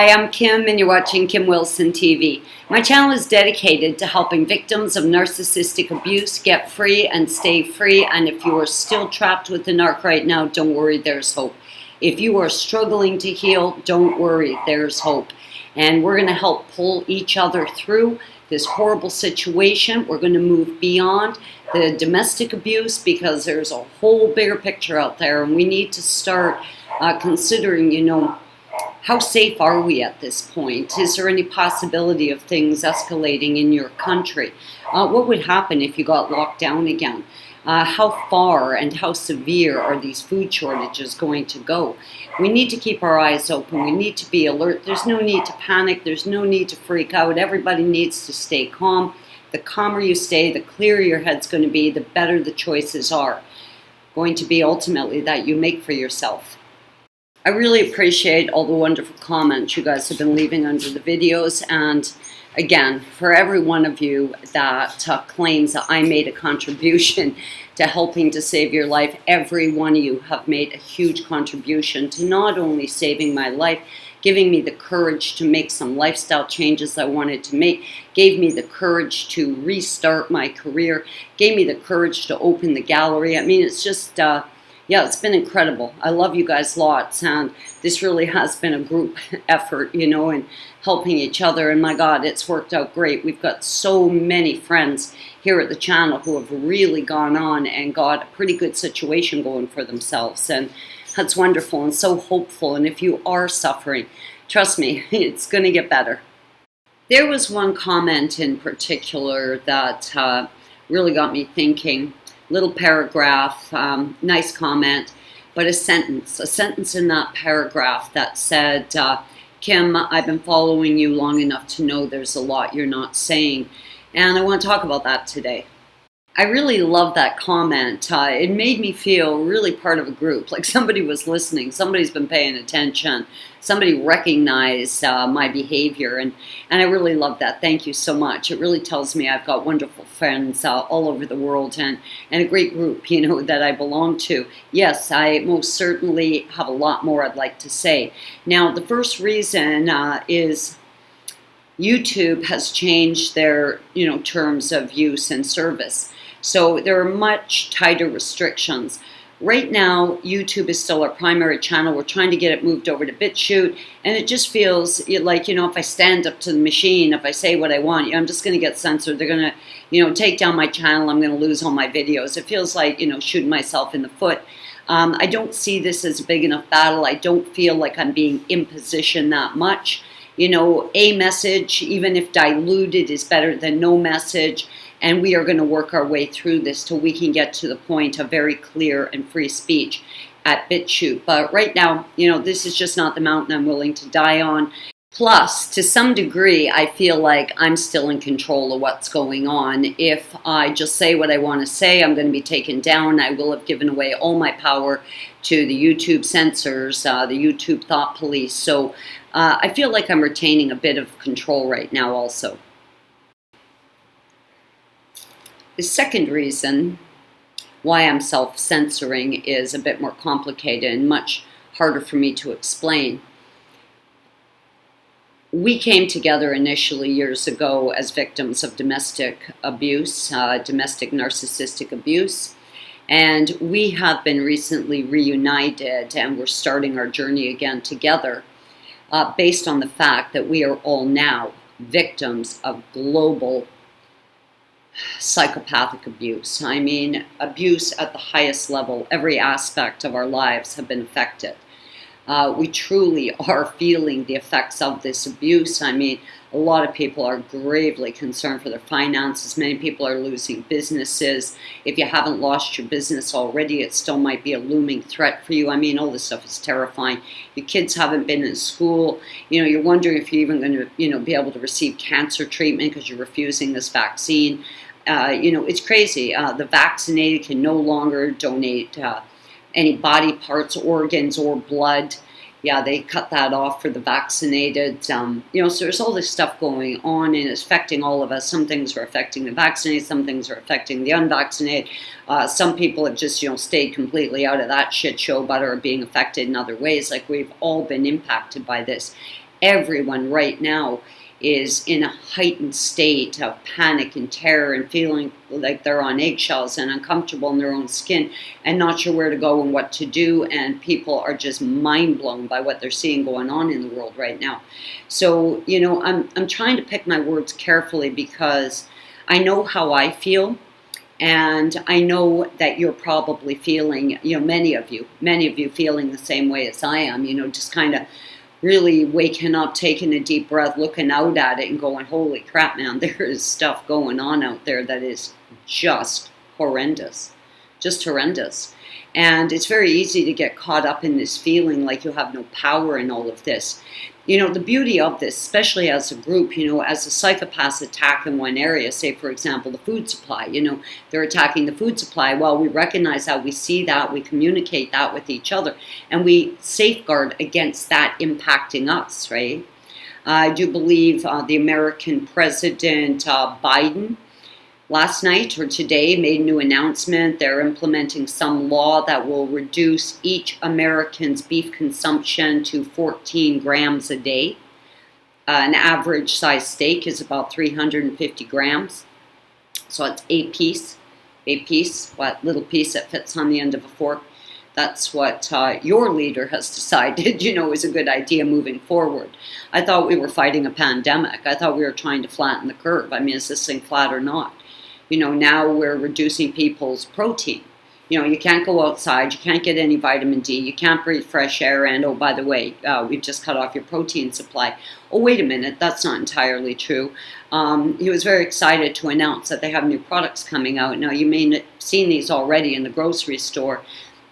Hi, I'm Kim and you're watching Kim Wilson TV. My channel is dedicated to helping victims of narcissistic abuse get free and stay free. And if you are still trapped with the narc right now, don't worry, there's hope. If you are struggling to heal, don't worry, there's hope. And we're going to help pull each other through this horrible situation. We're going to move beyond the domestic abuse because there's a whole bigger picture out there, and we need to start considering, how safe are we at this point? Is there any possibility of things escalating in your country? What would happen if you got locked down again? How far and how severe are these food shortages going to go? We need to keep our eyes open. We need to be alert. There's no need to panic. There's no need to freak out. Everybody needs to stay calm. The calmer you stay, the clearer your head's going to be, the better the choices are going to be ultimately that you make for yourself. I really appreciate all the wonderful comments you guys have been leaving under the videos, and again, for every one of you that claims that I made a contribution to helping to save your life, every one of you have made a huge contribution to not only saving my life, giving me the courage to make some lifestyle changes I wanted to make, gave me the courage to restart my career, gave me the courage to open the gallery. I mean, it's just yeah, it's been incredible. I love you guys lots, and this really has been a group effort, and helping each other, and my God, it's worked out great. We've got so many friends here at the channel who have really gone on and got a pretty good situation going for themselves, and that's wonderful and so hopeful. And if you are suffering, trust me, it's going to get better. There was one comment in particular that really got me thinking. Little paragraph, nice comment, but a sentence in that paragraph that said, Kim, I've been following you long enough to know there's a lot you're not saying, and I want to talk about that today. I really love that comment. It made me feel really part of a group, like somebody was listening, somebody's been paying attention, somebody recognized my behavior, and I really love that. Thank you so much. It really tells me I've got wonderful friends all over the world, and a great group, that I belong to. Yes, I most certainly have a lot more I'd like to say. Now, the first reason is YouTube has changed their, terms of use and service. So there are much tighter restrictions. Right now, YouTube is still our primary channel. We're trying to get it moved over to Bitchute, and it just feels like, if I stand up to the machine, if I say what I want, I'm just going to get censored. They're going to, take down my channel. I'm going to lose all my videos. It feels like, shooting myself in the foot. I don't see this as a big enough battle. I don't feel like I'm being imposition that much. A message, even if diluted, is better than no message. And we are going to work our way through this till we can get to the point of very clear and free speech at Bitchute. But right now, this is just not the mountain I'm willing to die on. Plus, to some degree, I feel like I'm still in control of what's going on. If I just say what I want to say, I'm going to be taken down. I will have given away all my power to the YouTube censors, the YouTube thought police. So I feel like I'm retaining a bit of control right now also. The second reason why I'm self-censoring is a bit more complicated and much harder for me to explain. We came together initially years ago as victims of domestic abuse, domestic narcissistic abuse, and we have been recently reunited, and we're starting our journey again together based on the fact that we are all now victims of global psychopathic abuse. I mean, abuse at the highest level. Every aspect of our lives have been affected. We truly are feeling the effects of this abuse. I mean, a lot of people are gravely concerned for their finances. Many people are losing businesses. If you haven't lost your business already, it still might be a looming threat for you. I mean, all this stuff is terrifying. Your kids haven't been in school. You're wondering if you're even going to, be able to receive cancer treatment because you're refusing this vaccine. It's crazy. The vaccinated can no longer donate any body parts, organs, or blood. Yeah, they cut that off for the vaccinated. So there's all this stuff going on, and it's affecting all of us. Some things are affecting the vaccinated, some things are affecting the unvaccinated. Some people have just, stayed completely out of that shit show, but are being affected in other ways. Like, we've all been impacted by this. everyone right now is in a heightened state of panic and terror and feeling like they're on eggshells and uncomfortable in their own skin and not sure where to go and what to do. And people are just mind blown by what they're seeing going on in the world right now. So, I'm trying to pick my words carefully because I know how I feel. And I know that you're probably feeling, many of you feeling the same way as I am, just kind of really waking up, taking a deep breath, looking out at it and going, holy crap, man, there is stuff going on out there that is just horrendous. Just horrendous. And it's very easy to get caught up in this feeling like you have no power in all of this. The beauty of this, especially as a group, as the psychopaths attack in one area, say, for example, the food supply, they're attacking the food supply. Well, we recognize that, we see that, we communicate that with each other, and we safeguard against that impacting us, right? I do believe the American President Biden last night or today made a new announcement. They're implementing some law that will reduce each American's beef consumption to 14 grams a day. An average size steak is about 350 grams. So it's a piece, what little piece that fits on the end of a fork. That's what your leader has decided, is a good idea moving forward. I thought we were fighting a pandemic. I thought we were trying to flatten the curve. I mean, is this thing flat or not? Now we're reducing people's protein. You can't go outside, you can't get any vitamin D, you can't breathe fresh air, and oh, by the way, we've just cut off your protein supply. Oh, wait a minute, that's not entirely true. He was very excited to announce that they have new products coming out. Now, you may have seen these already in the grocery store.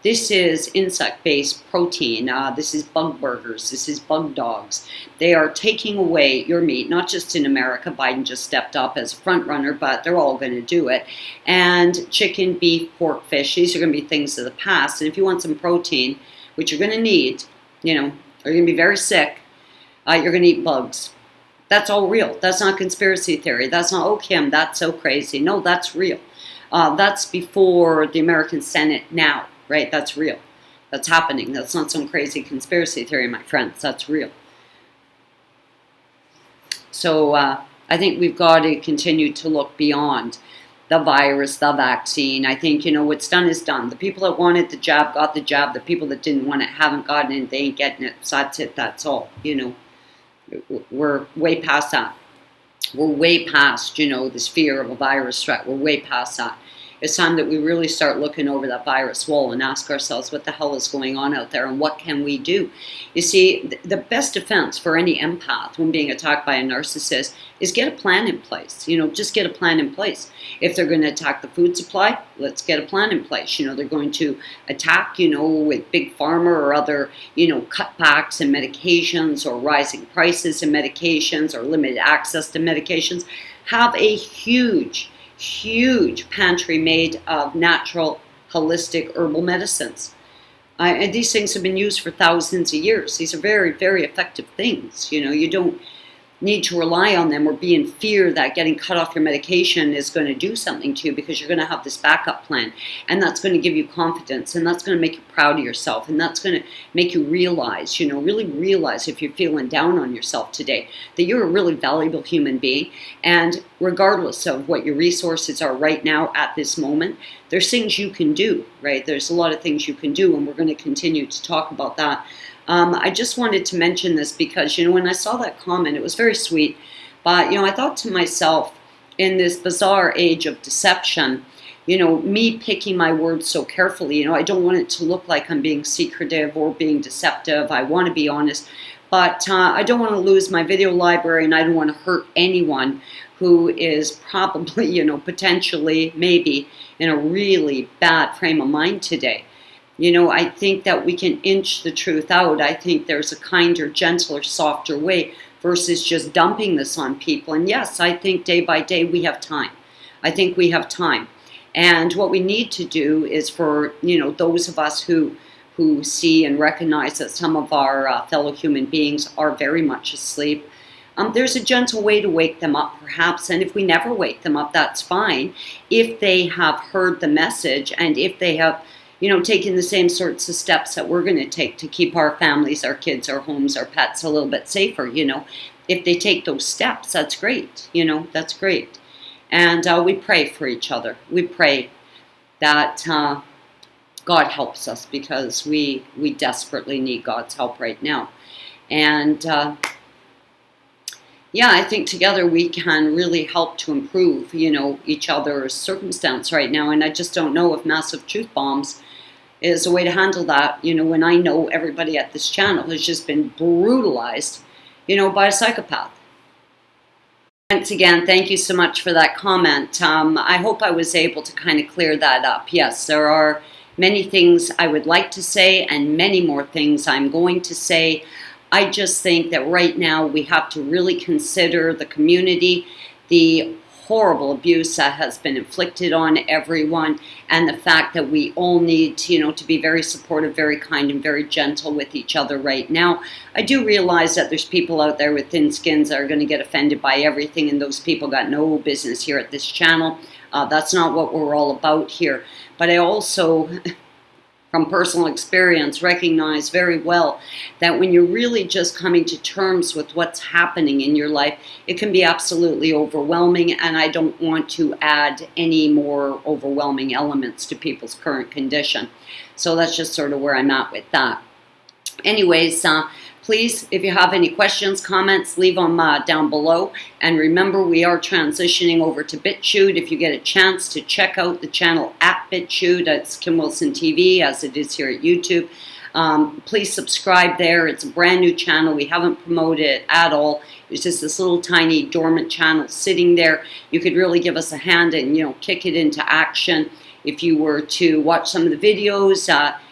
This is insect-based protein. This is bug burgers. This is bug dogs. They are taking away your meat, not just in America. Biden just stepped up as a front runner, but they're all going to do it. And chicken, beef, pork, fish, these are going to be things of the past. And if you want some protein, which you're going to need, or you're going to be very sick, you're going to eat bugs. That's all real. That's not conspiracy theory. That's not, oh, Kim, that's so crazy. No, that's real. That's before the American Senate now. Right, that's real. That's happening. That's not some crazy conspiracy theory, my friends. That's real. So I think we've got to continue to look beyond the virus, the vaccine. I think, what's done is done. The people that wanted the jab got the jab. The people that didn't want it haven't gotten it. They ain't getting it. So that's it. That's all. We're way past that. We're way past, this fear of a virus threat. We're way past that. It's time that we really start looking over that virus wall and ask ourselves what the hell is going on out there and what can we do? You see, the best defense for any empath when being attacked by a narcissist is get a plan in place. Just get a plan in place. If they're going to attack the food supply, let's get a plan in place. They're going to attack, with big pharma or other, cutbacks in medications or rising prices in medications or limited access to medications. Have a huge pantry made of natural, holistic herbal medicines. And these things have been used for thousands of years. These are very, very effective things. You don't need to rely on them or be in fear that getting cut off your medication is going to do something to you, because you're going to have this backup plan, and that's going to give you confidence, and that's going to make you proud of yourself, and that's going to make you realize, really realize, if you're feeling down on yourself today, that you're a really valuable human being. And regardless of what your resources are right now at this moment, there's things you can do, right? There's a lot of things you can do, and we're going to continue to talk about that. I just wanted to mention this because, when I saw that comment, it was very sweet. But, I thought to myself, in this bizarre age of deception, me picking my words so carefully, I don't want it to look like I'm being secretive or being deceptive. I want to be honest. But I don't want to lose my video library, and I don't want to hurt anyone who is probably, potentially, maybe, in a really bad frame of mind today. I think that we can inch the truth out. I think there's a kinder, gentler, softer way versus just dumping this on people. And yes, I think day by day we have time. I think we have time. And what we need to do is for, those of us who see and recognize that some of our fellow human beings are very much asleep, there's a gentle way to wake them up, perhaps. And if we never wake them up, that's fine. If they have heard the message, and if they have taking the same sorts of steps that we're going to take to keep our families, our kids, our homes, our pets a little bit safer. If they take those steps, that's great. That's great. And we pray for each other. We pray that God helps us, because we desperately need God's help right now. And yeah, I think together we can really help to improve, each other's circumstance right now. And I just don't know if massive truth bombs is a way to handle that, when I know everybody at this channel has just been brutalized, by a psychopath. Once again, thank you so much for that comment. I hope I was able to kind of clear that up. Yes, there are many things I would like to say and many more things I'm going to say. I just think that right now we have to really consider the community, the horrible abuse that has been inflicted on everyone, and the fact that we all need to be very supportive, very kind, and very gentle with each other right now. I do realize that there's people out there with thin skins that are going to get offended by everything, and those people got no business here at this channel. That's not what we're all about here. But I also, from personal experience, recognize very well that when you're really just coming to terms with what's happening in your life, it can be absolutely overwhelming, and I don't want to add any more overwhelming elements to people's current condition. So that's just sort of where I'm at with that. Anyways, please, if you have any questions, comments, leave them down below. And remember, we are transitioning over to Bitchute. If you get a chance to check out the channel at Bitchute, it's Kim Wilson TV, as it is here at YouTube. Please subscribe there. It's a brand new channel. We haven't promoted it at all. It's just this little tiny dormant channel sitting there. You could really give us a hand and, kick it into action. If you were to watch some of the videos,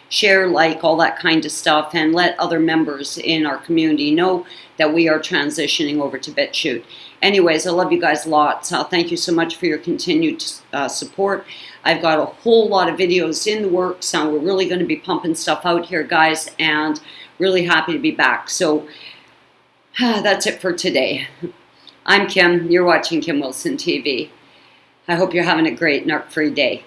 share, like, all that kind of stuff, and let other members in our community know that we are transitioning over to Bitchute. Anyways, I love you guys lots. Thank you so much for your continued support. I've got a whole lot of videos in the works. We're really going to be pumping stuff out here, guys, and really happy to be back. So that's it for today. I'm Kim. You're watching Kim Wilson TV. I hope you're having a great narc-free day.